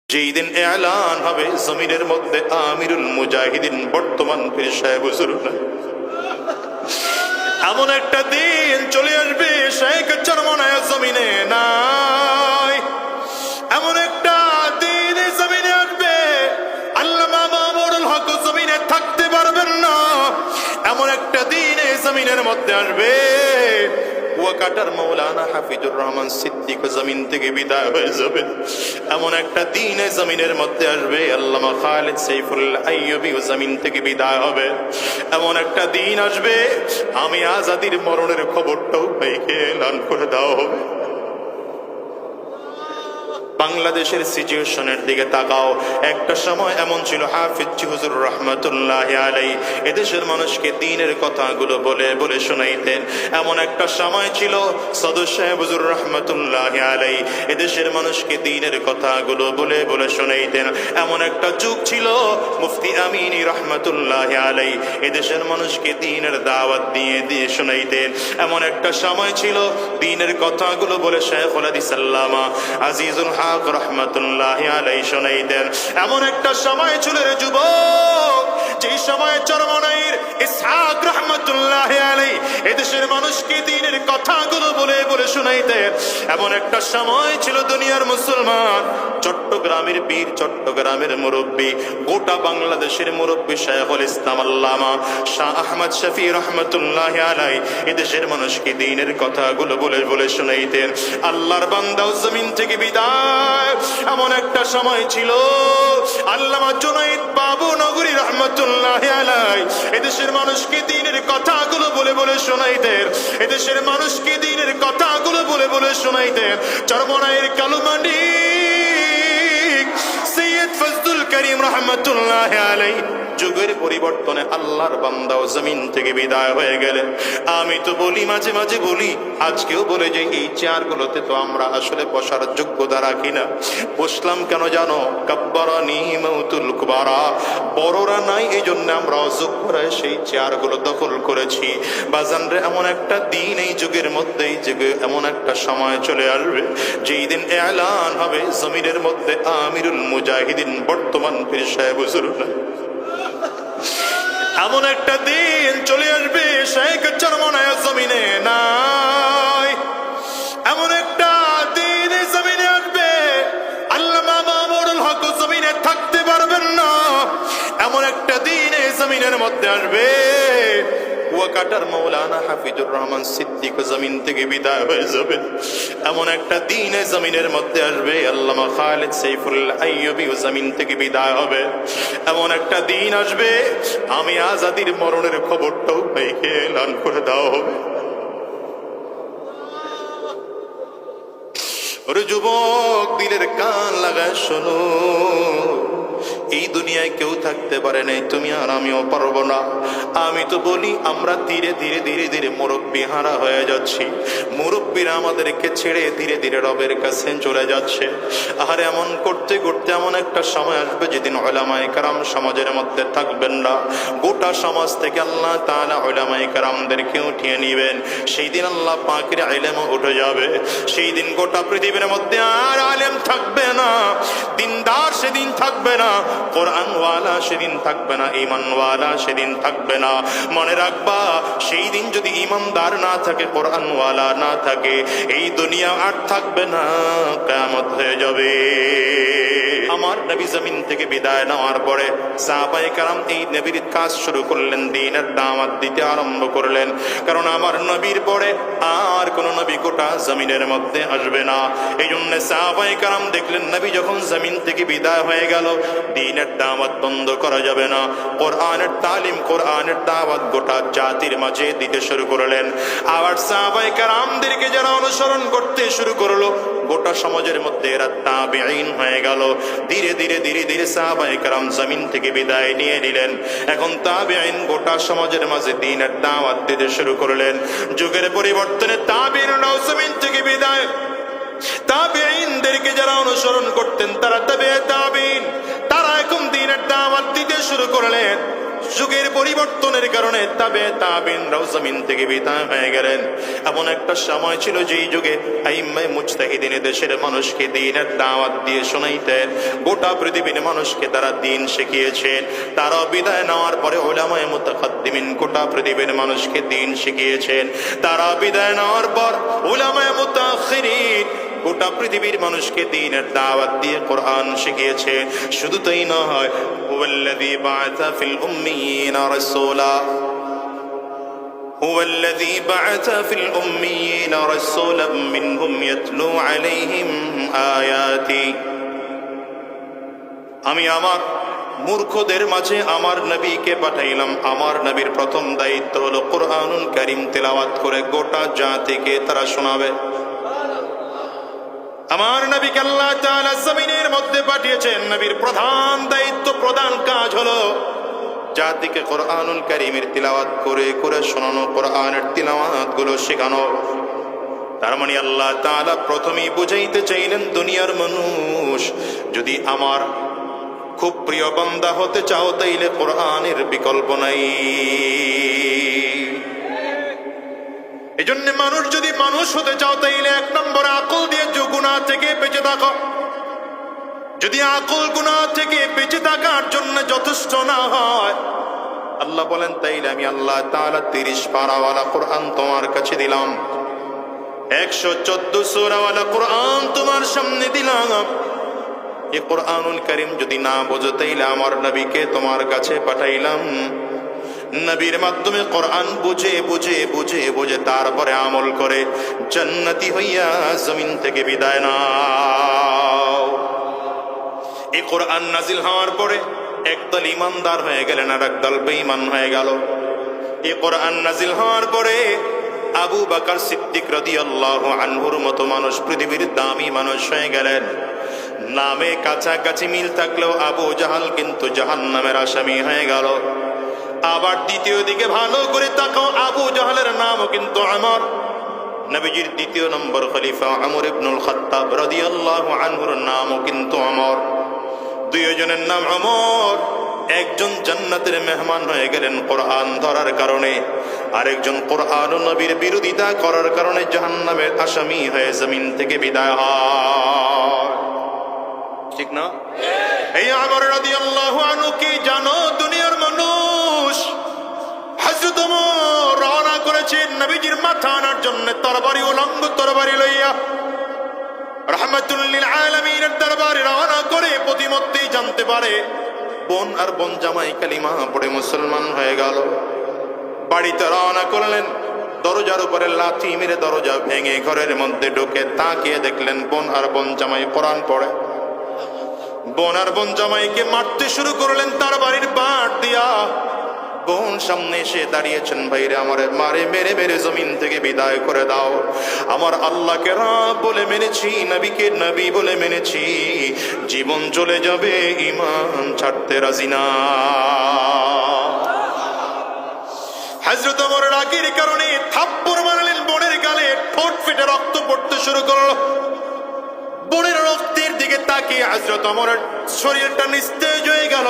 যেই দিন এলান হবে জমিনের মধ্যে আমিরুল মুজাহিদিন বর্তমান পীর সাহেব হুজুর এমন একটা দিন চলে আসবে শেখ চরমনায় জমিনে নাই। এমন একটা দিন জমিনে আসবে আল্লামা মামুনুল হক জমিনে থাকতে পারবেন না। এমন একটা দিন এই জমিনের মধ্যে আসবে ওয়াকাটার মাওলানা হাফিজুর রহমান সিদ্দিক জমিন থেকে বিদায় হয়ে যাবে। এমন একটা দিন এই জমিনের মধ্যে আসবে আল্লামা খালিদ সাইফুল্লাহ আইয়ুবী জমিন থেকে বিদায় হবে। এমন একটা দিন আসবে আমি আজাদির মরণের খবরটাও পাইকে এলান করে দেওয়া হবে। বাংলাদেশের সিচুয়েশনের দিকে তাকাও। একটা সময় এমন ছিল হাফিজ হুজুর রহমাতুল্লাহি আলাইহি এদেশের মানুষকে দ্বীনের কথাগুলো বলে বলে শোনাইতেন। এমন একটা সময় ছিল সদর সাহেব হুজুর রহমাতুল্লাহি আলাইহি এদেশের মানুষকে দ্বীনের কথাগুলো বলে বলে শোনাইতেন। এমন একটা যুগ ছিল মুফতি আমিনী রহমাতুল্লাহি আলাইহি এদেশের মানুষকে দ্বীনের দাওয়াত দিয়ে দিয়ে শোনাইতেন। এমন একটা সময় ছিল দ্বীনের কথাগুলো বলে শাইখুল হাদিস আল্লামা আজিজুল হক রহমাতুল্লাহি আলাইহি শোনাইতেন। এমন একটা সময় ছিল রে যুবক, যেই সময় চরমনাইর ইসহাক রহমাতুল্লাহি আলাইহি এদেশের মানুষকে দ্বীনের কথাগুলো বলে বলে শোনাইতেন। এমন একটা সময় ছিল দুনিয়ার মুসলমান, চট্টগ্রামের বীর, চট্টগ্রামের মুরব্বী, গোটা বাংলাদেশের মুরব্বী শাইখুল ইসলাম আল্লামা শাহ আহমদ শফি রহমাতুল্লাহি আলাইহি এদেশের মানুষকে দ্বীনের কথাগুলো বলে বলে শোনাইতেন। আল্লাহর বান্দাও জমিন থেকে বিদায়। এমন একটা সময় ছিল আল্লামা জুনাইদ বাবু নগরী রহমাতুল্লাহি আলাইহি এদেশের মানুষকে দ্বীনের কথাগুলো বলে বলে শোনাইতেন। এদেশের মানুষকে দ্বীনের কথাগুলো বলে বলে শোনাইতেন। চরমনাইয়ের কালুমানি সৈয়দ ফজলুল করিম রহমাতুল্লাহি আলাইহি যুগের পরিবর্তনে আল্লাহর বান্দাও জমিন থেকে বিদায় হয়ে গেলেন। আমি তো বলি, মাঝে মাঝে বলি, আজকেও বলে যে এই চেয়ারগুলোতে তো আমরা আসলে বসার যোগ্যতা রাখি না। বসলাম কেন জানো? কাব্বারানি মাউতুল কুবারা, বড়রা নাই এই জন্য আমরা অযোগ্যরা সেই চেয়ারগুলো দখল করেছি। বাজানরে এমন একটা দিন এই যুগের মধ্যে, এই যুগে এমন একটা সময় চলে আসবে যেই দিন এলান হবে জমিনের মধ্যে আমিরুল মুজাহিদিন বর্তমান পীর সাহেব হুজুর। এমন একটা দিন চলে আসবে শেখ চরমনায় জমিনে নাই। এমন একটা দিন জমিনে আসবে আল্লামা মামুনুল হক জমিনে থাকতে পারবেন না। এমন একটা দিন জমিনের মধ্যে আসবে ওয়াকাটার মাওলানা হাফিজুর রহমান সিদ্দিক জমিন থেকে বিদায় হয়ে যাবে। এমন একটা দিন জমিনের মধ্যে আসবে আল্লামা খালিদ সাইফুল্লাহ আইয়ুবী জমিন থেকে বিদায় হবে। এমন একটা দিন আসবে আমি আজাদির মরণের খবরটাও পাইকে এলান করে দেওয়া হবে। ওরে যুবক, দিলের কান লাগায় শোনো, এই দুনিয়ায় কেউ থাকতে পারে নাই, তুমি আর আমিও পারবো না। আমি তো বলি আমরা ধীরে ধীরে ধীরে ধীরে মুরব্বী হারা হয়ে যাচ্ছি। মুরব্বীরা আমাদেরকে ছেড়ে ধীরে ধীরে রবের কাছে চলে যাচ্ছে। আর এমন করতে করতে এমন একটা সময় আসবে যেদিন উলামায়ে কেরাম সমাজের মধ্যে থাকবেন না। গোটা সমাজ থেকে আল্লাহ তাআলা উলামায়ে কেরামদেরকে উঠিয়ে নিবেন। সেই দিন আল্লাহ পাকের ইলমও উঠে যাবে। সেই দিন গোটা পৃথিবীর মধ্যে আর আলেম থাকবে না, দিনদার সেদিন থাকবে না, কোরআনওয়ালা সেদিন থাকবে না, ঈমানওয়ালা সেদিন থাকবে না। মনে রাখবা, সেই দিন যদি ঈমানদার না থাকে, কোরআনওয়ালা না থাকে, এই দুনিয়া আর থাকবে না, কিয়ামত হয়ে যাবে। আমার নবী জমিন থেকে বিদায় নেওয়ার পরে সাহাবায়ে কেরাম এই নবীর কাজ শুরু করলেন, দ্বীনের দাওয়াত দিতে আরম্ভ করলেন। কারণ আমার নবীর পরে আর কোন নবী গোটা জমিনের মধ্যে আসবে না। এই জন্য সাহাবায়ে কেরাম দেখলেন নবী যখন জমিন থেকে বিদায় হয়ে গেল, দ্বীনের দাওয়াত বন্ধ করা যাবে না। কোরআনের তালিম, কোরআনের দাওয়াত গোটা জাতির মাঝে দিতে শুরু করলেন। আবার সাহাবায়ে কেরামদেরকে যারা অনুসরণ করতে শুরু করলো, গোটা সমাজের মধ্যে এরা তাবেঈন হয়ে গেল। ধীরে ধীরে ধীরে ধীরে সাহাবায়ে কেরাম জমিন থেকে বিদায় নিয়ে নিলেন। এখন তাবেঈন গোটা সমাজের মাঝে দ্বীনের দাওয়াত দিতে শুরু করলেন। যুগের পরিবর্তনে তাবেঈনরাও জমিন থেকে বিদায়। তাবেঈনদেরকে যারা অনুসরণ করতেন তারা তাবেঈন, তারা এখন দ্বীনের দাওয়াত দিতে শুরু করলেন। যুগের পরিবর্তনের কারণে তাবিনরাও জমিন থেকে বিদায় হয়ে গেলেন। এমন একটা সময় ছিল যেই যুগে আইম্মায়ে মুজতাহিদিন দেশের মানুষকে দ্বীনের দাওয়াত দিয়ে শোনাইতেন, গোটা পৃথিবীর মানুষকে তারা দ্বীন শিখিয়েছেন। তারা বিদায় নেওয়ার পরে উলামায়ে মুতাকাদ্দিমিন গোটা পৃথিবীর মানুষকে দ্বীন শিখিয়েছেন। তারা বিদায় নেওয়ার পর উলামায়ে মুতাআখিরিন গোটা পৃথিবীর মানুষকে দ্বীনের দাওয়াত দিয়ে কোরআন শিখিয়েছে। শুধু তাই নয়, হুয়াল্লাযী বা'আসা ফিল উম্মিয়িনা রাসূলা হুয়াল্লাযী বা'আসা ফিল উম্মিয়িনা রাসূলাম মিনহুম ইয়াতলু আলাইহিম আয়াতি। আমি আমার মূর্খদের মাঝে আমার নবীকে পাঠাইলাম। আমার নবীর প্রথম দায়িত্ব হলো কোরআনুল কারীম তেলাওয়াত করে গোটা জাতিকে তারা শোনাবে। আমার নবীকে আল্লাহ তাআলা জমিনের মধ্যে পাঠিয়েছেন। নবীর প্রধান দায়িত্ব, প্রধান কাজ হলো জাতিকে কোরআনুল কারীমের তিলাওয়াত করে করে শোনানো, কোরআনের তিলাওয়াত গুলো শেখানো। তার মানে আল্লাহ তাআলা প্রথমেই বুঝাইতে চাইলেন, দুনিয়ার মানুষ, যদি আমার খুব প্রিয় বান্দা হতে চাও তাইলে কোরআনের বিকল্প নাই। এজন্য মানুষ যদি মানুষ হতে চাও তাইলে এক নম্বর আকল দিয়ে গুনাহ থেকে বেঁচে থাকো। যদি আকল গুনাহ থেকে বেঁচে থাকার জন্য যথেষ্ট না হয়, আল্লাহ বলেন তাইলে আমি আল্লাহ তাআলা 30 পারাওয়ালা কোরআন তোমার কাছে দিলাম, 114 সূরাওয়ালা কোরআন তোমার সামনে দিলাম। এই কোরআনুল কারীম যদি না বোঝো তাইলে আমার নবীকে তোমার কাছে পাঠাইলাম। নবীর মাধ্যমে কোরআন বুঝে বুঝে বুঝে বুঝে তারপরে আমল করে জান্নাতি হইয়া জমিন থেকে বিদায় নাও। এই কোরআন নাজিল হওয়ার পরে একদল ইমানদার হয়ে গেলেন আর একদল বেঈমান হয়ে গেল। এই কোরআন নাজিল হওয়ার পরে আবু বকর সিদ্দিক রাদিয়াল্লাহু আনহুর মতো মানুষ পৃথিবীর দামি মানুষ হয়ে গেলেন। নামে কাছাকাছি মিল থাকলেও আবু জাহাল কিন্তু জাহান্নামের আসামি হয়ে গেল। আবার দ্বিতীয় দিকে ভালো করে তাকাও, আবু জাহালের নামও কিন্তু আমর। নবীজির দ্বিতীয় নম্বর খলিফা আমর ইবনুল খাত্তাব রাদিয়াল্লাহু আনহুর নামও কিন্তু আমর। দুইজনের নাম আমর। একজন জান্নাতের মেহমান হয়ে গেলেন কোরআন ধরার কারণে, আরেকজন কোরআন ও নবীর বিরোধিতা করার কারণে জাহান্নামের আসামি হয়ে জমিন থেকে বিদায় হয়। ঠিক না? এই আমর রাদিয়াল্লাহু আনহু কি জানো? দুনিয়ার মানুষ, হযরত ওমর রওনা করেছেন নবীজির মাথা আনার জন্য তরবারি, উলঙ্গ তরবারি লইয়া রাহমাতুল লিল আলামিনের দরবারে রওনা করে প্রতিমধ্যেই জানতে পারে বোন আর বোন জামাই কালিমা পড়ে মুসলমান হয়ে গেল। বাড়িতে রওনা করলেন, দরজার উপরে লাথি মেরে দরজা ভেঙে ঘরের মধ্যে ঢুকে তাকিয়ে দেখলেন বোন আর বোন জামাই কোরআন পড়ে। বোন আর বোন জামাইকে মারতে শুরু করলেন তার বাড়ির বাট দিয়া। বোন সামনে এসে দাঁড়িয়েছেন, ভাইরে আমারে মারে মেরে মেরে জমিন থেকে বিদায় করে দাও। আমার আল্লাহকে রব বলে মেনেছি, নবীকে নবী বলে মেনেছি, জীবন চলে যাবে ঈমান ছাড়তে রাজি না। হযরত ওমর রাগের কারণে থাপ্পড় মারলেন বোনের গালে, ঠোঁট ফেটে রক্ত পড়তে শুরু করলো। বোনের রক্তের দিকে তাকিয়ে হযরত ওমরের শরীরটা নিস্তেজ হয়ে গেল,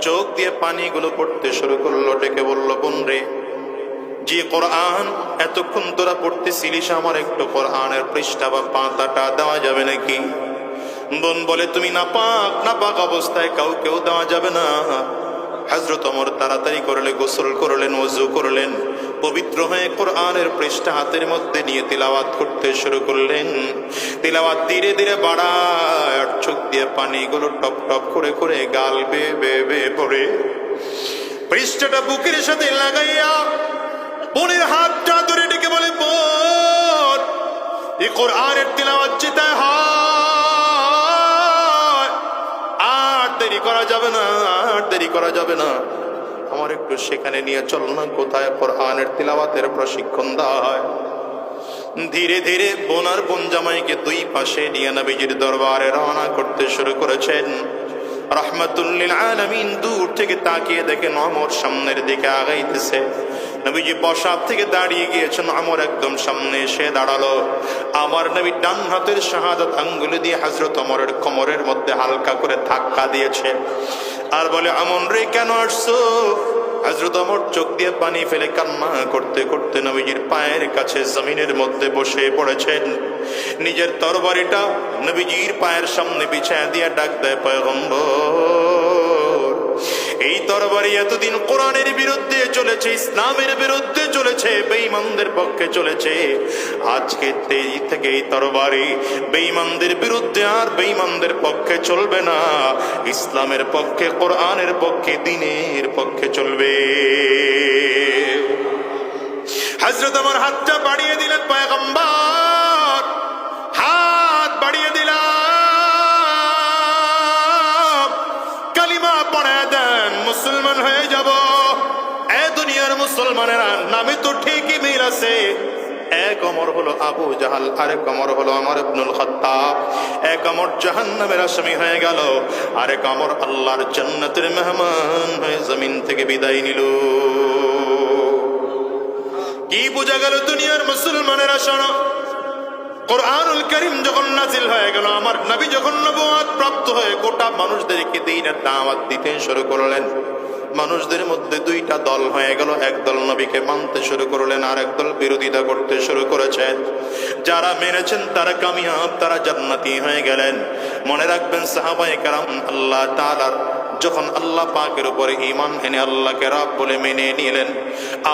চোখ দিয়ে পানিগুলো পড়তে শুরু করলো। ডেকে বলল, বোন রে, যে কোরআন এতক্ষণ তোরা পড়তেছিলিস, আমার একটু কোরআনের পৃষ্ঠা বা পাতাটা দেওয়া যাবে নাকি? বোন বলে, তুমি নাপাক অবস্থায় কাউকেও দেওয়া যাবে না। হযরত ওমর তাড়াতাড়ি করলে গোসল করলেন, ওযু করলেন, পবিত্র হয়ে কোরআনের পৃষ্ঠা হাতের মধ্যে নিয়ে তিলাওয়াত করতে শুরু করলেন। তিলাওয়াত ধীরে ধীরে বাড়ায়, চোখ দিয়ে পানিগুলো টপ টপ করে করে গাল বেয়ে বেয়ে বেয়ে পড়ে। পৃষ্ঠাটা বুকের সাথে লাগাইয়া বোনের হাতটা ধরে ডেকে বলে, বোন, এই কোরআনের তিলাওয়াত যেতে হয়, আর দেরি করা যাবে না, আর দেরি করা যাবে না, আমার একটু সেখানে নিয়ে চল না, কোথায় কোরআনের তিলাওয়াতের প্রশিক্ষণ দেওয়া হয়। ধীরে ধীরে বোন আর বোন জামাইকে দুই পাশে নিয়ে নবীজির দরবারে রওনা করতে শুরু করেছেন। রাহমাতুল লিল আলামিন দূর থেকে তাকিয়ে দেখেন ওমর সামনের দিকে আগাইতেছে। নবীজি বসার থেকে দাঁড়িয়ে গিয়েছেন, ওমর একদম সামনে এসে দাঁড়ালো। আমার নবী ডান হাতের শাহাদাত আঙ্গুল দিয়ে হযরত ওমরের কোমরের মধ্যে হালকা করে ধাক্কা দিয়েছে আর বলে, আমন রে কেন আসছো? হযরত ওমর চোখ দিয়ে পানি ফেলে কান্না করতে করতে নবীজির পায়ের কাছে জমিনের মধ্যে বসে পড়েছেন। নিজের তরবারিটা নবীজির পায়ের সামনে বিছায়া দিয়ে ডাক দেয়, পয়গম্বর, এই তরবারি এতদিন কোরআনের বিরুদ্ধে চলেছে, ইসলামের বিরুদ্ধে চলেছে, বেঈমানদের পক্ষে চলেছে। আজকে থেকে এই তরবারি বেঈমানদের বিরুদ্ধে আর বেঈমানদের পক্ষে চলবে না, ইসলামের পক্ষে, কোরআনের পক্ষে, দ্বীনের পক্ষে চলবে। হযরত ওমর হাতটা বাড়িয়ে দিলেন, পয়গম্বর হাত বাড়িয়ে দিলাম, কালিমা পড়ে দেন, মুসলমান হয়ে যাব। এ দুনিয়ার মুসলমানেরা নামে তো ঠিকই মিল আছে, এক ওমর হলো আবু জাহাল, আরেক ওমর হলো ওমর ইবনুল খাত্তাব। এক ওমর জাহান্নামের আসামি হয়ে গেল, আরেক ওমর আল্লাহর জান্নাতের মেহমান হয়ে জমিন থেকে বিদায় নিল। কি বোঝা গেল দুনিয়ার মুসলমানেরা? শোনো, কোরআনুল কারীম যখন নাজিল হয়ে গেল, আমার নবী যখন নবুয়ত প্রাপ্ত হয়ে গোটা মানুষদেরকে দ্বীনের দাওয়াত দিতে শুরু করলেন, মানুষদের মধ্যে দুইটা দল হয়ে গেল। একদল নবীকে মানতে শুরু করলেন, আর একদল বিরোধিতা করতে শুরু করেছেন। যারা মেনেছেন তারা কামিয়াব, তারা জান্নাতি হয়ে গেলেন। মনে রাখবেন সাহাবায়ে কেরাম আল্লাহ তাআলার যখন আল্লাহ পাকের উপরে ঈমান এনে আল্লাহকে রব বলে মেনে নিলেন,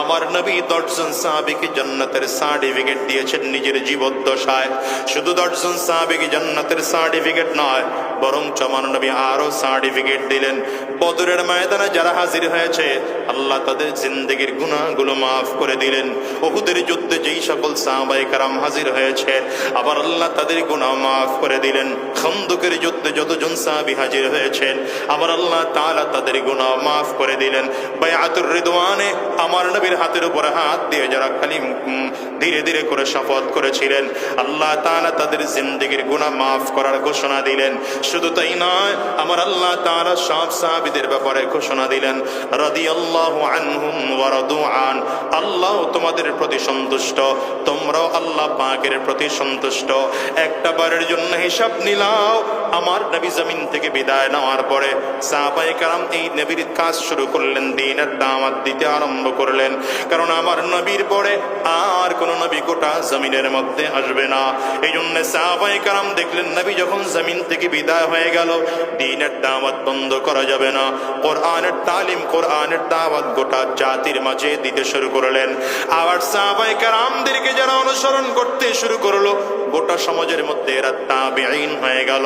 আমার নবী 10 জন সাহাবীকে জান্নাতের সার্টিফিকেট দিয়েছেন নিজের জীবদ্দশায়। শুধু 10 জন সাহাবীকে জান্নাতের সার্টিফিকেট নয়, বরং আমার নবী আরো সার্টিফিকেট দিলেন। বদরের ময়দানে যারা হাজির হয়েছে, আল্লাহ তাদের জিন্দেগির গুনাহগুলো মাফ করে দিলেন। উহুদের যুদ্ধে যেই সকল সাহাবায়ে কেরাম হাজির হয়েছে, আবার আল্লাহ তাদের গুনাহ মাফ করে দিলেন। খন্দকের যুদ্ধে যতজন সাহাবী হাজির হয়েছেন, আবার আল্লাহ তাআলা তাদের গুনাহ মাফ করে দিলেন। বায়াতুর রিদওয়ানে আমার নবীর হাতের উপরে হাত দিয়ে যারা কালিম ধীরে ধীরে করে শপথ করেছিলেন, আল্লাহ তাআলা তাদের জিন্দেগির গুনাহ মাফ করার ঘোষণা দিলেন। শুধু তাই নয়, আমার আল্লাহ তাআলা সব সাহাবীদের ব্যাপারে ঘোষণা দিলেন, রাদিয়াল্লাহু আনহুম ওয়া রাদু আন, আল্লাহ তোমাদের প্রতি সন্তুষ্ট, তোমরাও আল্লাহ পাকের প্রতি সন্তুষ্ট। একটা বারের জন্য হিসাব নিলাও, আমার নবী জমিন থেকে বিদায় নেওয়ার পরে সাহাবায়ে কেরাম এই নবীর কাজ শুরু করলেন, দ্বীনের দাওয়াত দিতে আরম্ভ করলেন। কারণ আমার নবীর পরে আর কোন নবী গোটা জমিনের মধ্যে আসবে না। এই জন্য সাহাবায়ে কেরাম দেখলেন নবী যখন জমিন থেকে বিদায় হয়ে গেল, দ্বীনের দাওয়াত বন্ধ করা যাবে না। কোরআনের তালিম, কোরআনের দাওয়াত গোটা জাতির মাঝে দিতে শুরু করলেন। আবার সাহাবায়ে কেরামদেরকে যারা অনুসরণ করতে শুরু করলো, গোটা সমাজের মধ্যে এরা তাবেঈন হয়ে গেল।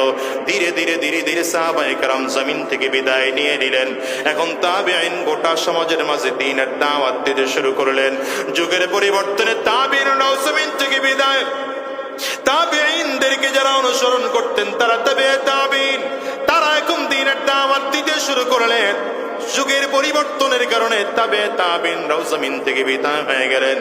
ধীরে ধীরে ধীরে ধীরে সাহাবায়ে কেরাম জমিন থেকে বিদায় নিয়ে নিলেন। এখন তাবেঈন গোটা সমাজের মাঝে দ্বীনের দাওয়াত দিতে শুরু করলেন। যুগের পরিবর্তনে তাবেঈনরাও জমিন থেকে বিদায়। তাবেঈনদেরকে যারা অনুসরণ করতেন, তারা তাবেঈন, তারা এখন দ্বীনের দাওয়াত দিতে শুরু করলেন। যুগের পরিবর্তনের কারণে তাবেঈনরাও জমিন থেকে বিদায় হয়ে গেলেন।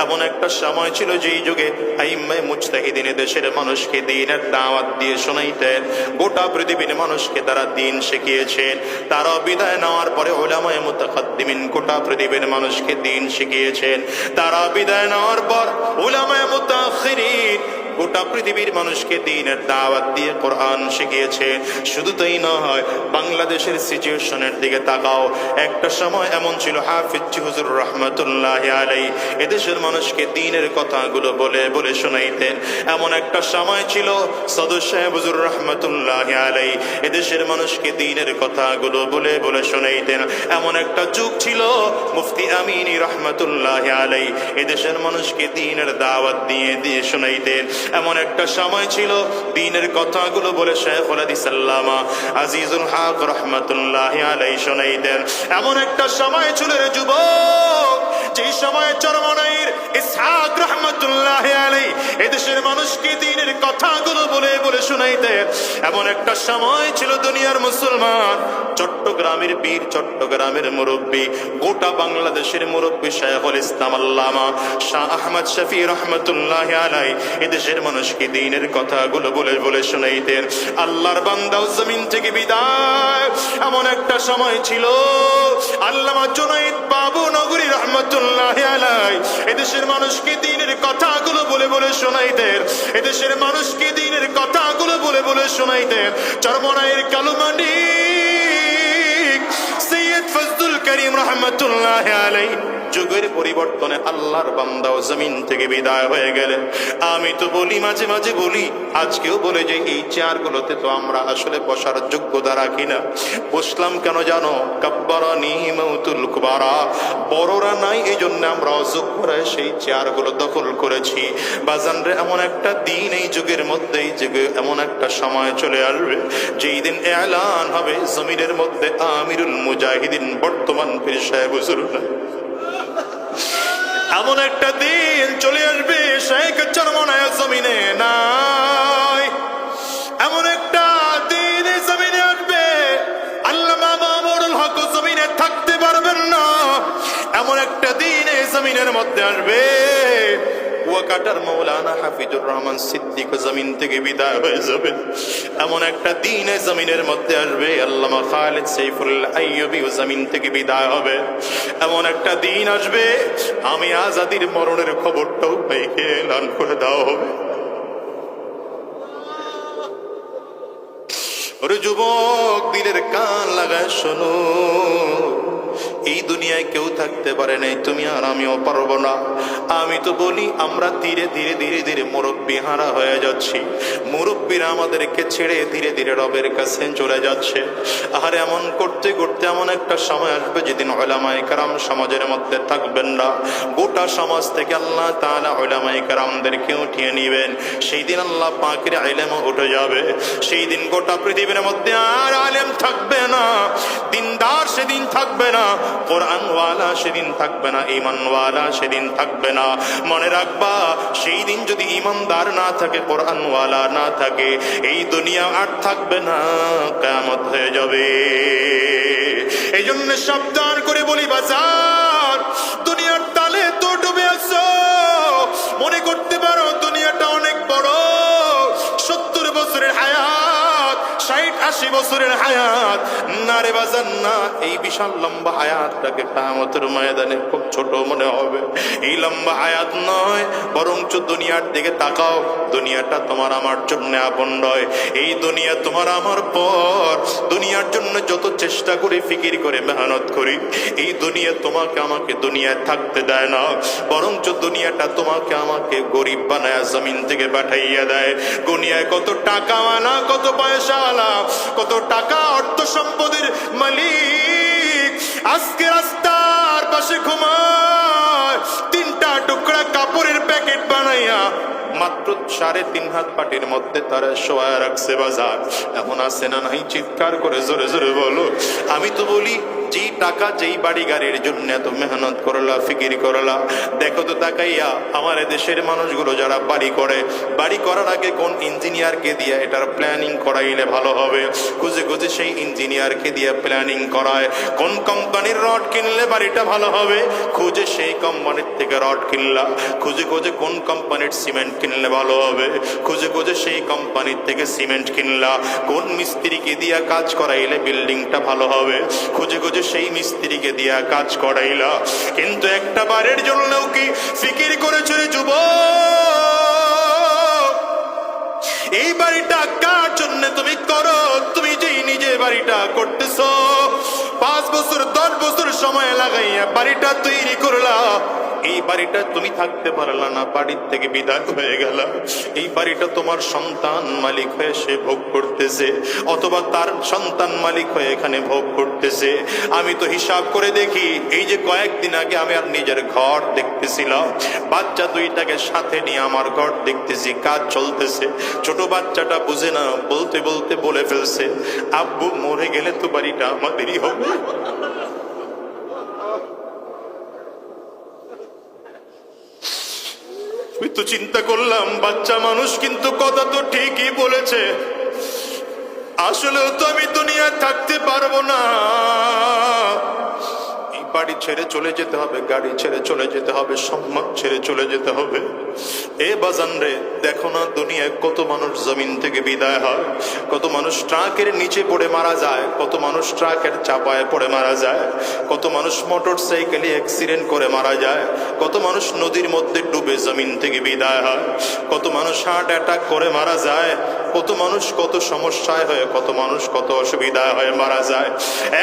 এমন একটা সময় ছিল যেই যুগে আইম্মায়ে মুজতাহিদিন দেশের মানুষকে দ্বীনের দাওয়াত দিয়ে শোনাইতেন। গোটা পৃথিবীর মানুষকে তারা দ্বীন শিখিয়েছেন। তারা বিদায় নেওয়ার পরে উলামায়ে মুতাকাদ্দিমিন গোটা পৃথিবীর মানুষকে দ্বীন শিখিয়েছেন। তারা বিদায় নেওয়ার পর উলামায়ে মুতাআখিরিন গোটা পৃথিবীর মানুষকে দ্বীনের দাওয়াত দিয়ে কোরআন শিখিয়েছে। শুধু তাই নয়, বাংলাদেশের সিচুয়েশনের দিকে তাকাও। একটা সময় এমন ছিল, হাফিজ হুজুর রহমাতুল্লাহি আলাইহি এদেশের মানুষকে দ্বীনের কথাগুলো বলে বলে শোনাইতেন। এমন একটা সময় ছিল, সদর সাহেব হুজুর রহমাতুল্লাহি আলাইহি এদেশের মানুষকে দ্বীনের কথাগুলো বলে বলে শোনাইতেন। এমন একটা যুগ ছিল, মুফতি আমিনী রহমাতুল্লাহি আলাইহি এদেশের মানুষকে দ্বীনের দাওয়াত দিয়ে দিয়ে শোনাইতেন। এমন একটা সময় ছিল, দ্বীনের কথাগুলো বলে শাইখুল হাদিস আল্লামা আজিজুল হক রাহমাতুল্লাহি আলাইহি শোনাইতেন। এমন একটা সময় ছিল রে যুবক, যেই সময় চরমনাইর ইসহাক রাহমাতুল্লাহি আলাইহি এদেশের মানুষকে দ্বীনের কথাগুলো বলে বলে শোনাইতেন। এমন একটা সময় ছিল, দুনিয়ার মুসলমান, চট্টগ্রামের বীর, চট্টগ্রামের মুরব্বী, গোটা বাংলাদেশের মুরব্বী শাইখুল ইসলাম আল্লামা শাহ আহমদ শফি রাহমাতুল্লাহি আলাইহি এদেশের মানুষকে দ্বীনের কথাগুলো বলে বলে শোনাইতেন। আল্লাহর বান্দাও জমিন থেকে বিদায়, এমন একটা সময় ছিল, আল্লামা জুনাইদ বাবু নগরী রহমতুল্লাহি আলাইহি এদেশের মানুষকে দ্বীনের কথাগুলো বলে বলে শোনাইতেন, এদেশের মানুষকে দ্বীনের কথাগুলো বলে বলে শোনাইতেন। চরমনাইয়ের কালুমানি সৈয়দ ফজলুল করিম রহমতুল্লাহি আলাইহি যুগের পরিবর্তনে আল্লাহর বান্দা ও জমিন থেকে বিদায় হয়ে গেলেন। আমি তো বলি, মাঝে মাঝে বলি, আজকেও বলে যে এই চেয়ারগুলোতে তো আমরা আসলে বসার যোগ্যতা রাখি না। বসলাম কেন জানো? কাব্বারানি মাউতুল কুবারা, বড়রা নাই এই জন্য আমরা অযোগ্যরা সেই চেয়ারগুলো দখল করেছি। বাজানরে, এমন একটা দিন এই যুগের মধ্যে, এই যুগে এমন একটা সময় চলে আসবে যেই দিন এলান হবে জমিনের মধ্যে আমিরুল মুজাহিদিন বর্তমান পীর সাহেব হুজুর না। এমন একটা দিন চলে আসবে শেখ চরমনায় জমিনে নাই। এমন একটা দিন এই জমিনে আসবে আল্লামা মামুনুল হক জমিনে থাকতে পারবেন না। এমন একটা দিন এই জমিনের মধ্যে আসবে ওয়াকাটার মৌলানা হাফিজুর রহমান সিদ্দিক জমিন থেকে বিদায় হয়ে যাবে। এমন একটা দিন এই জমিনের মধ্যে আসবে আল্লামা খালিদ সাইফুল্লাহ আইয়ুবী জমিন থেকে বিদায় হবে। এমন একটা দিন আসবে আমি আজাদির মরণের খবরটাও ভাইকে এলান করে দেওয়া হবে। ওরে যুবক, দিলের কান লাগায় শোনো, এই দুনিয়ায় কেউ থাকতে পারে নাই, তুমি আর আমিও পারবো না। আমি তো বলি আমরা ধীরে ধীরে ধীরে ধীরে মুরব্বী হারা হয়ে যাচ্ছি। মুরব্বীরা আমাদেরকে ছেড়ে ধীরে ধীরে রবের কাছে চলে যাচ্ছে। আর এমন করতে করতে এমন একটা সময় আসবে যেদিন উলামায়ে কেরাম সমাজের মধ্যে থাকবেন না। গোটা সমাজ থেকে আল্লাহ তাআলা উলামায়ে কেরামদেরকে উঠিয়ে নিবেন। সেই দিন আল্লাহ পাকের ইলম উঠে যাবে। সেই দিন গোটা পৃথিবীর মধ্যে আর আলেম থাকবে না, দিনদার সেদিন থাকবে না, কোরআনওয়ালা সেদিন থাকবে না, ঈমানওয়ালা সেদিন থাকবে না। মনে রাখবা, সেই দিন যদি ঈমানদার না থাকে, কোরআনওয়ালা না থাকে, এই দুনিয়া আর থাকবে না, কিয়ামত হয়ে যাবে। এই জন্য সাবধান করে বলি বাজার, দুনিয়ার তালে তো ডুবে আছো, মনে করতে পারো দুনিয়াটা অনেক বড়, 70 বছরের হায়াত, 60-80 বছরের হায়াত না রে বাজার না। এই বিশাল লম্বা হায়াতটাকে কিয়ামতের ময়দানে খুব ছোট মনে হবে। এই লম্বা হায়াত নয়, বরঞ্চ দুনিয়ার দিকে তাকাও। দুনিয়াটা তোমার আমার জন্য আপন নয়। এই দুনিয়া তোমার আমার পর। দুনিয়ার জন্য যত চেষ্টা করে, ফিকির করে, মেহনত করি, এই দুনিয়া তোমাকে আমাকে দুনিয়ায় থাকতে দেয় না, বরঞ্চ দুনিয়াটা তোমাকে আমাকে গরিব বানায় জমিন থেকে পাঠাইয়া দেয়। দুনিয়ায় কত টাকাওয়ালা, কত পয়সাওয়ালা, কত টাকা অর্থ সম্পদের মালিক আজকে রাস্তার পাশে ঘুমায়, 3টা টুকরা কাপড়ের প্যাকেট বানাইয়া মাত্র 3.5 হাত পাটির মধ্যে তারা শোয়া রাখছে। বাজার এমন আছে না নাই? চিৎকার করে জোরে জোরে বলো। আমি তো বলি, যেই টাকা, যেই বাড়ি গাড়ির জন্য এত মেহনত করলা, ফিকির করলা, দেখো তো তাকাইয়া আমার দেশের মানুষগুলো যারা বাড়ি করে, বাড়ি করার আগে কোন ইঞ্জিনিয়ারকে দিয়ে এটার প্ল্যানিং করাইলে ভালো হবে, খুঁজে খুঁজে সেই ইঞ্জিনিয়ারকে দিয়ে প্ল্যানিং করায়। কোন কোম্পানির রড কিনলে বাড়িটা ভালো হবে, খুঁজে সেই কোম্পানির থেকে রড কিনলা। খুঁজে খুঁজে কোন কোম্পানির সিমেন্ট কিনলে ভালো হবে, খুঁজে খুঁজে সেই কোম্পানির থেকে সিমেন্ট কিনলা। কোন মিস্ত্রিকে দিয়া কাজ করাইলে বিল্ডিংটা ভালো হবে, খুঁজে খুঁজে সেই মিস্ত্রিকে দিয়া কাজ করাইলা। কিন্তু একটা বারের জন্যও কি ফিকির করেছো রে যুবক? এই বাড়িটা কার জন্য তুমি করো? তুমি যেই নিজে বাড়িটা করতেছো, 5 বছর 10 বছর সময় লাগাইয়া বাড়িটা তৈরি করলা, এই বাড়িটা তুমি থাকতে পারলা না, বাড়ির থেকে বিদায় হয়ে গেল। এই বাড়িটা তোমার সন্তান মালিক হয়ে সে ভোগ করতেছে, অথবা তার সন্তান মালিক হয়ে এখানে ভোগ করতেছে। আমি তো হিসাব করে দেখি, এই যে কয়েকদিন আগে আমি আর নিজের ঘর দেখতেছিলাম, বাচ্চা 2টাকে সাথে নিয়ে আমার ঘর দেখতেছি, কাজ চলতেছে। ছোট বাচ্চাটা বুঝে না, বলতে বলতে বলে ফেলছে, আব্বু মরে গেলে তো বাড়িটা আমাদেরই হবে। তো চিন্তা করলাম, বাচ্চা মানুষ কিন্তু কথা তো ঠিকই বলেছে, আসলেও তো আমি দুনিয়ায় থাকতে পারবো না। এই বাড়ি ছেড়ে চলে যেতে হবে, গাড়ি ছেড়ে চলে যেতে হবে, সম্মান ছেড়ে চলে যেতে হবে। এ বাজান রে, দেখো না দুনিয়ায় কত মানুষ জমিন থেকে বিদায় হয়, কত মানুষ ট্রাকের নিচে পড়ে মারা যায়, কত মানুষ ট্রাকের চাপায় পড়ে মারা যায়, কত মানুষ মোটর সাইকেলে অ্যাক্সিডেন্ট করে মারা যায়, কত মানুষ নদীর মধ্যে ডুবে জমিন থেকে বিদায় হয়, কত মানুষ হার্ট অ্যাটাক করে মারা যায়, কত মানুষ কত সমস্যায় হয়ে, কত মানুষ কত অসুবিধায় হয়ে মারা যায়।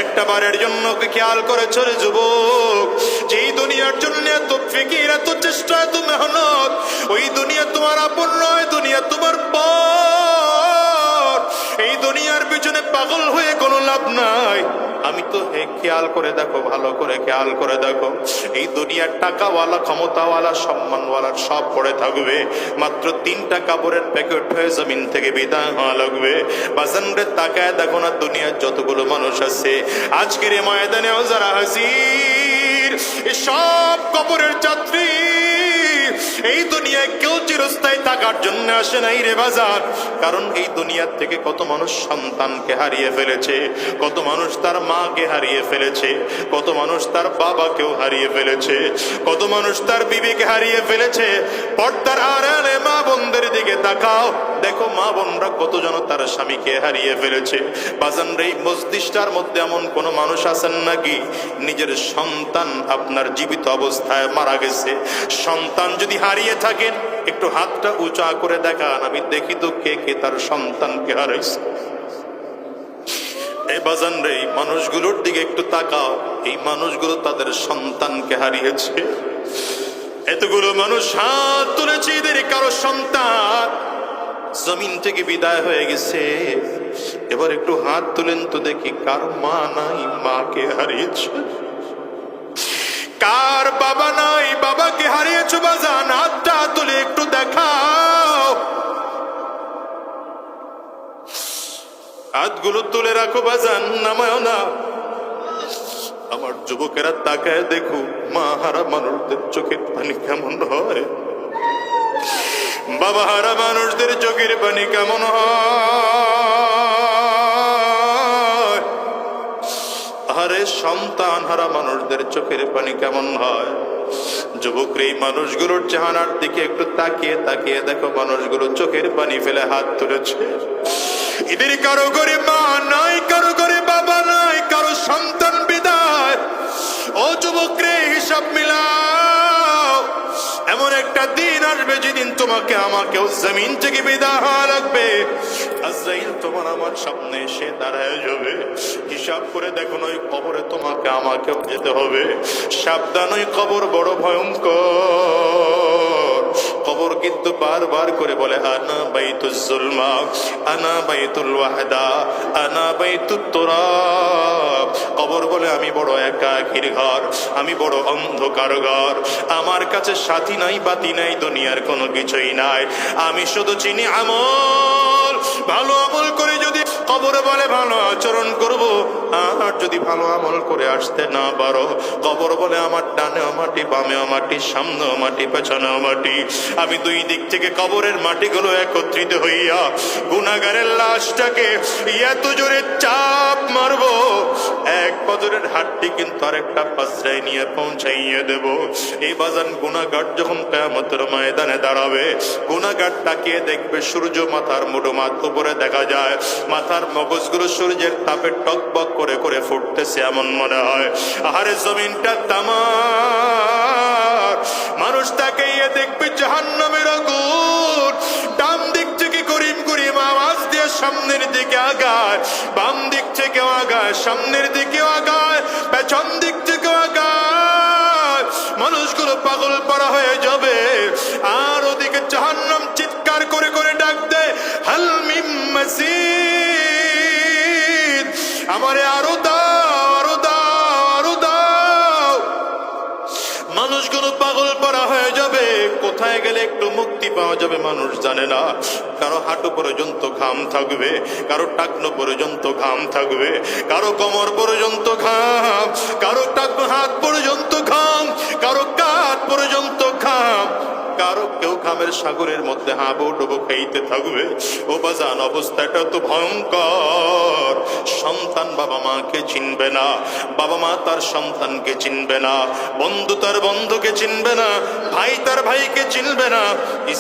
একটা বারের জন্য খেয়াল করে চলে যুবক, যেই দুনিয়ার জন্য এত ফিকির, এত চেষ্টা, এত মেহনত, ওই দুনিয়া তোমার আপন নয়, দুনিয়া তোমার পর। এই দুনিয়ার পিছনে পাগল হয়ে কোনো লাভ নাই। আমি তো খেয়াল করে দেখো, ভালো করে খেয়াল করে দেখো, এই দুনিয়ার টাকাওয়ালা, ক্ষমতাওয়ালা, সম্মানওয়ালা সব পড়ে থাকবে, মাত্র 3টা কাপড়ের প্যাকেট হয়ে জমিন থেকে বিদায় হওয়া লাগবে। বাজানরে তাকায় দেখো না দুনিয়ার যতগুলো মানুষ আছে, আজকের এই ময়দানেও যারা হাজির, সব কবরের যাত্রী। এই দুনিয়ায় কেউ চিরস্থায়ী থাকার জন্য আসে নাই রে বাজার। কারণ এই দুনিয়ার থেকে কত মানুষ সন্তানকে হারিয়ে ফেলেছে, কত মানুষ তার মাকে হারিয়ে ফেলেছে, কত মানুষ তার বাবাকেও হারিয়ে ফেলেছে, কত মানুষ তার বিবিকে হারিয়ে ফেলেছে। পর্দার আড়ালে মা বোনদের দিকে তাকাও, দেখো মা বোনরা কতজন তার স্বামীকে হারিয়ে ফেলেছে। বাজান রে, এই মস্তিষ্কটার মধ্যে এমন কোন মানুষ আছেন নাকি নিজের সন্তান আপনার জীবিত অবস্থায় মারা গেছে? সন্তান যদি হারিয়ে থাকেন, একটু হাতটা উঁচা করে দেখান, আমি দেখি তো কে কে তার সন্তানকে হারাইছে। এই বাজান রে, এই মানুষগুলোর দিকে একটু তাকাও, এই মানুষগুলো তাদের সন্তানকে হারিয়েছে। এতগুলো মানুষ হাত তুলেছে, এদের কারো সন্তান জমিন থেকে বিদায় হয়ে গেছে। এবার একটু হাত তুলেন তো দেখি, কার মা নাই, মাকে হারিয়েছে? কার বাবা নাই, বাবাকে হারিয়েছো? বাজান হাতটা তুলে একটু দেখাও, হাতগুলো তুলে রাখো বাজান, নামায় না। আমার যুবকেরা তাকায় দেখো, মা হারা মানুষদের চোখের পানি কেমন হয়, বাবা হারা মানুষদের চোখের পানি কেমন হয়, আরে সন্তান হারা মানুষদের চোখের পানি কেমন হয়। যুবক, এই মানুষগুলোর চেহারার দিকে একটু তাকিয়ে তাকিয়ে দেখো, মানুষগুলো চোখের পানি ফেলে হাত তুলেছে। এদের কারো ঘরে মা নাই, কারো ঘরে বাবা নাই, কারো সন্তান বিদায়। ও যুবক রে, হিসাব মিলাও, এমন একটা দিন আসবে যেদিন তোমাকে আমাকেও জমিন থেকে বিদায় হওয়া লাগবে। আজরাইল তোমার আমার সামনে এসে দাঁড়ায় যাবে। হিসাব করে দেখো, ওই কবরে তোমাকে আমাকেও যেতে হবে। সাবধান, ওই কবর বড় ভয়ঙ্কর। কবর কিন্তু বারবার করে বলে, আনা বাইতুল জুলমা, আনা বাইতুল ওয়াহদা, আনা বাইতুত তুরাব। কবর বলে, আমি বড় একাকীর ঘর, আমি বড় অন্ধকার ঘর, আমার কাছে সাথী নাই, বাতি নাই, দুনিয়ার কোনো কিছুই নাই, আমি শুধু চিনি আমল। ভালো আমল করে যদি কবরে বলে ভালো আচরণ করব, আর যদি ভালো আমল করে আসতে না পারো, কবর বলে আমার ডানেও মাটি, বামেও মাটি, সামনেও মাটি, পেছনেও মাটি। আমি দুই দিক থেকে কবরের মাটিগুলো একত্রিত হইয়া গুনাহগারের লাশটাকে এত জোরে চাপ মারবো, এক বছরের হাড্ডি কিন্তু আরেকটা পাশরায় নিয়ে পৌঁছাইয়ে দেব। এই বাজান, গুনাহগার যখন কিয়ামতের ময়দানে দাঁড়াবে, গুনাহগার তাকিয়ে দেখবে সূর্য মাথার মুঠো মাথা উপরে দেখা যায়, মাথার মগজগুলো সূর্যের তাপে টকবক করে করে ফুটতেছে এমন মনে হয়। আহারে জমিনটা তামার। মানুষ তাকিয়ে দেখবে জাহান্নামের আগুন। ডান দিক থেকে করিম করিম আওয়াজ দিয়ে সামনের দিকে আগায়, বাম দিক থেকে আগায়, সামনের দিকে আগায়, পেছন দিক থেকে আগায়। মানুষগুলো পাগল পারা হয়ে যাবে। আর ওদিকে জাহান্নাম চিৎকার করে করে ডাক দেয়, হাল মিন মাজিদ, আমারে আরো দাও, আরো দাও, আরো দাও। মানুষগুলো পাগল পারা হয়ে যাবে। কোথায় গেলে একটু মুক্তি পাওয়া যাবে মানুষ জানে না। কারো হাঁটু পর্যন্ত ঘাম থাকবে, কারো টাকনো পর্যন্ত ঘাম থাকবে, কারো কোমর পর্যন্ত ঘাম, কারো টাকনো হাত পর্যন্ত ঘাম, কারো কাঁধ পর্যন্ত ঘাম, কারো কেউ ঘামের সাগরের মধ্যে হাবুডুবু খাইতে থাকবে। ও বাজান, অবস্থাটা তো ভয়ঙ্কর। সন্তান বাবা মাকে চিনবে না, বাবা মা তার সন্তানকে চিনবে না, বন্ধু তার বন্ধুকে চিনবে না, ভাই তার ভাইকে চিনবে না,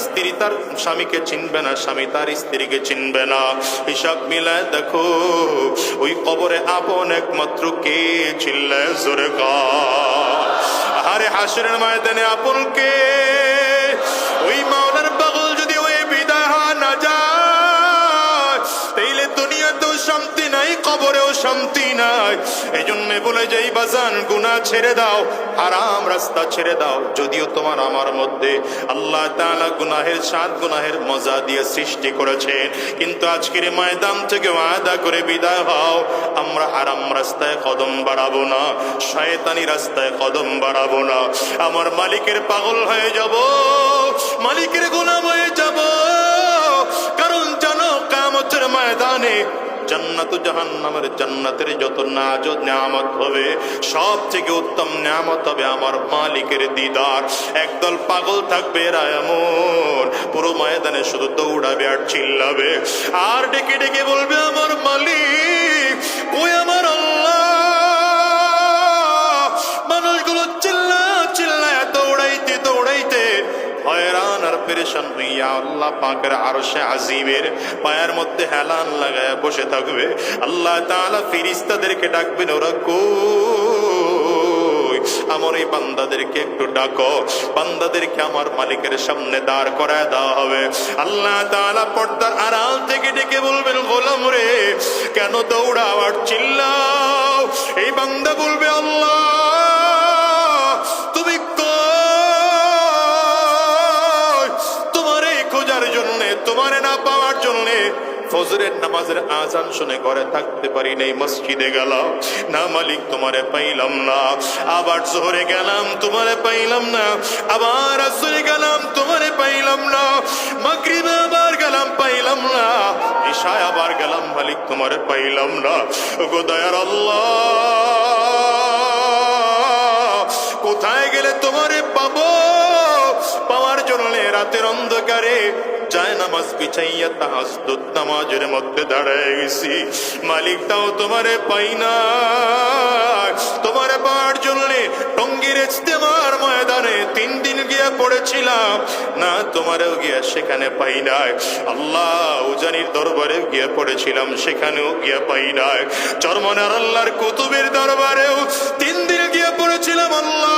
স্ত্রী তার স্বামীকে চিনবে না, স্বামী তার স্ত্রীকে চিনবে না। হিসাব মিলায় দেখো ওই কবরে আপন একমাত্র কে? চিল্লায় জোরে কর। আরে হাসরের ময়দানে আপন কে? ওই মাওলার পাগল যদি ওই বিদায় না যায়, তাইলে দুনিয়াতেও শান্তি নাই, কবরেও শান্তি নাই। এই জন্য বলে যাই বাজান, গুনাহ ছেড়ে দাও, হারাম রাস্তা ছেড়ে দাও। যদিও তোমার আমার মধ্যে আল্লাহ তাআলা গুনাহের সাত গুনাহের মজা দিয়ে সৃষ্টি করেছেন, কিন্তু আজকের ময়দান থেকে ওয়াদা করে বিদায় হও, আমরা হারাম রাস্তায় কদম বাড়াবো না, শয়তানি রাস্তায় কদম বাড়াবো না। আমার মালিকের পাগল হয়ে যাব, মালিকের গোলাম হয়ে যাব। কারণ জানো কিয়ামতের ময়দানে জান্নাত ও জাহান্নামের জান্নাতের যত নাজ ও নিয়ামত হবে, সব থেকে উত্তম নিয়ামত হবে আমার মালিকের দিদার। একদল পাগল থাকবে এরা এমন, পুরো ময়দানে শুধু দৌড়াবে আর চিল্লাবে আর ডেকে ডেকে বলবে আমার মালিক কই, আমার আল্লাহ। মানুষগুলো চিল্লা চিল্লায় দৌড়াইতে দৌড়াইতে হয়রান আর পেরেশান হইয়া আল্লাহ পাকের আরশে আজিমের পায়ের মধ্যে হেলান লাগায় বসে থাকবে। আল্লাহ তাআলা ফেরেশতাদেরকে ডাকবেন, ওরা কই? আমার এই বান্দাদেরকে একটু ডাকো। বান্দাদেরকে আমার মালিকের সামনে দাঁড় করায় দেওয়া হবে। আল্লাহ তাআলা পর্দার আড়াল থেকে ডেকে বলবেন, গোলাম রে কেন দৌড়াও আর চিল্লাও? এই বান্দা বলবে, আল্লাহ তুমি তোমারে না পাওয়ার জন্য ফজরের নামাজের আজান শুনে ঘরে থাকতে পারি নাই, মসজিদে গেলাম না মালিক তোমারে পাইলাম না। আবার জোহরে গেলাম তোমারে পাইলাম না, আবার আসরে গেলাম তোমারে পাইলাম না, মাগরিবে আবার গেলাম পাইলাম না, ইশায় আবার গেলাম মালিক তোমারে পাইলাম না। ওগো দয়ার আল্লাহ, কোথায় গেলে তোমারে পাবো? পাওয়ার জন্য রাতের অন্ধকারে যায় নামাজ বিছাইয়া তাহাজ্জুদ নামাজের মধ্যে দাঁড়ায় গেছি, মালিক তাও তোমারে পাই না। তোমারে পাওয়ার জন্য টঙ্গীর ইজতেমার ময়দানে 3 দিন গিয়ে পড়েছিলাম না, তোমারেও গিয়া সেখানে পাই নাই। আল্লাহ উজানির দরবারে গিয়ে পড়েছিলাম, সেখানেও গিয়া পাই নাই। চরমনার আল্লাহর কুতুবের দরবারেও 3 দিন গিয়ে পড়েছিলাম, আল্লাহ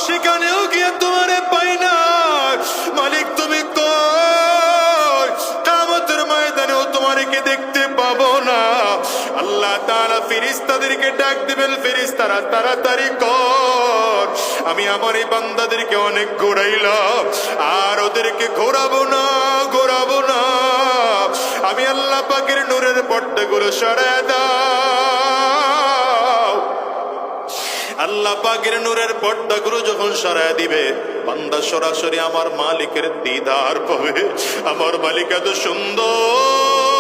সেখানেও গিয়ে তোমারে পাই না। মালিক তুমি কই? কিয়ামতের ময়দানেও তোমাকে দেখতে পাবো না। আল্লাহ তাআলা ফেরেশতাদেরকে ডাক দিবেন, ফেরেশতারা তাড়াতাড়ি কর, আমি আমার এই বান্দাদেরকে অনেক ঘোরাইলাম আর ওদেরকে ঘোরাবো না, ঘোরাবো না। আমি আল্লাহ পাকের নূরের পর্দাগুলো সরায় দাও। আল্লাহ পাকের নূরের পর্দাগুলো যখন সরায় দিবে, বান্দা সরাসরি আমার মালিকের দিদার পাবে। আমার মালিক এত সুন্দর,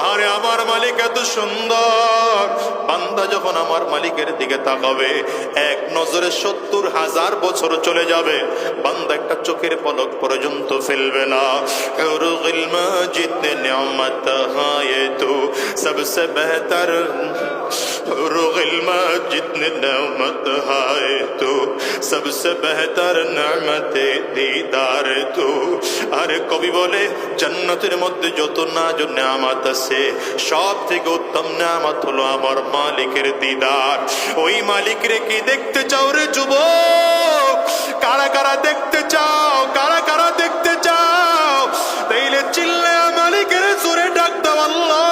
আরে আমার মালিক এত সুন্দর। বান্দা যখন আমার মালিকের দিকে তাকাবে, এক নজরে 70,000 বছর চলে যাবে, বান্দা একটা চোখের পলক পর্যন্ত ফেলবে না। হুরুল মাজিদ নে নিয়ামত হায়ে তু সবসে বেহতর, হুরুল মাজিদ নে নিয়ামত হায়ে তু সবসে বেহতর নিয়ামতে দিদার তু। আরে কবি বলে জান্নাতের মধ্যে যত নাজ ও নিয়ামত আছে, সব থেকে উত্তম নিয়ামত হলো আমার মালিকের দিদার। ওই মালিকরে কি দেখতে চাও রে যুবক? কারা কারা দেখতে চাও? কারা কারা দেখতে চাও? তাইলে চিল্লায়া মালিকের জোরে ডাক দাও, আল্লাহ।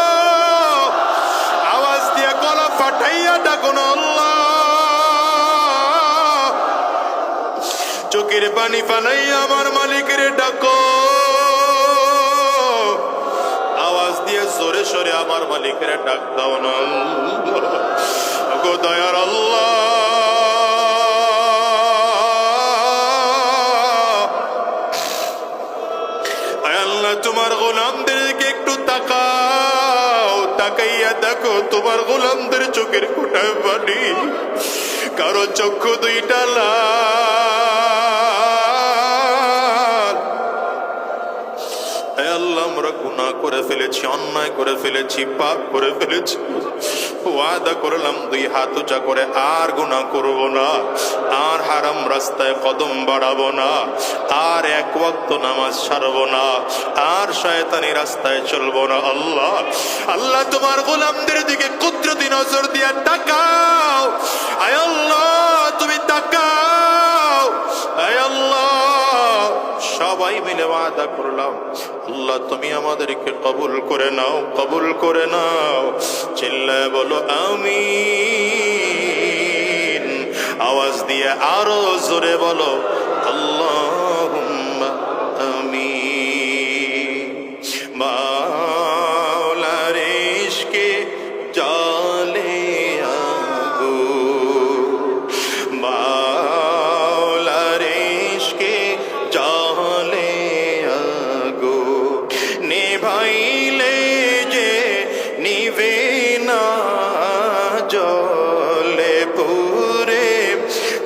আওয়াজ দিয়া গলা ফাটাইয়া ডাকো না, আল্লাহ। চোখের পানি ফালাইয়া আমার মালিকের ডাকো, আওয়াজ দিয়ে জোরে সরে আমার মালিকের ডাক দাও না। গো দয়ার আল্লাহ, আল্লাহ তোমার গোলামদেরকে একটু তাকাও, তাকাইয়া দেখো তোমার গোলামদের চোখের কোটায় পানি, কারো চক্ষু দুইটা লাল। আল্লাহ আমরা গুনাহ করে করে ফেলেছি, অন্যায় করে ফেলেছি, পাপ করে ফেলেছি। ওয়াদা করলাম 2 হাত উঁচা করে আর গুনাহ করব না, আর হারাম রাস্তায় কদম বাড়াবো না, আর 1 ওয়াক্ত নামাজ ছাড়বো না, আর শয়তানি রাস্তায় চলবো না। আল্লাহ, আল্লাহ তোমার গোলামদের দিকে কুদরতি নজর দিয়া তাকাও। আয় আল্লাহ তুমি তাকাও। আয় আল্লাহ, সবাই মিলে ওয়াদা করলাম, আল্লাহ তুমি আমাদেরকে কবুল করে নাও, কবুল করে নাও। চিল্লায় বলো আমিন। আওয়াজ দিয়ে আরো জোরে বলো আল্লাহুম্মা আমিন। মাওলার ইশকে জালে আগো, মাওলার ইশকে জালে আগো, নেভাইলে যে নিভে না, জলে পুরে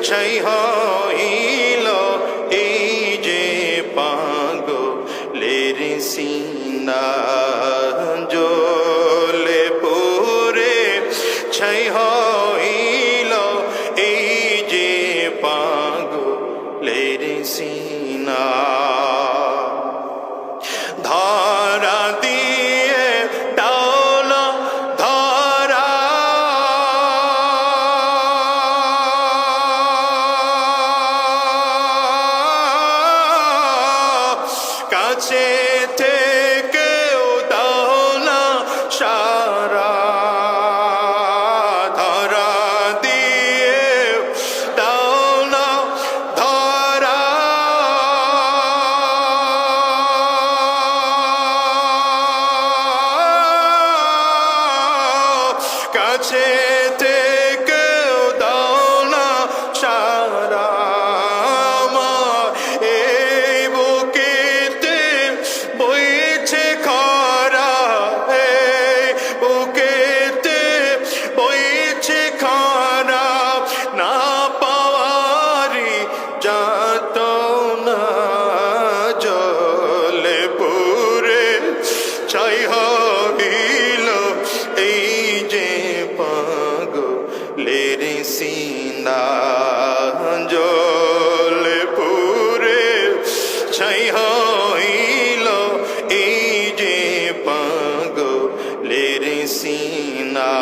ছাই হইল এই যে পাগলের সিনা, জলে পুরে ছাই হইল এই যে পাগলের সিনা। ধরা দিয়ে ডাল ধরা, কাছে থেকেও দাও না সারা, ধরা দিয়ে দাও না ধরা, কাছে থেকেও দাও না সারা। আমার এই বুকেতে বইছে খরা, এই বুকেতে বইছে খরা, না পাওয়ারি যাত না, জলে পুরে ছাই হইল এই যে পাগলের সিনা, জলে পুরে ছাই হইল এই যে পাগলের সিনা,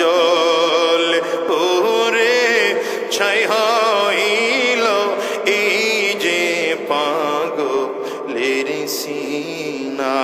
জলে পুরে ছাই হইল এই যে পাগলের সিনা।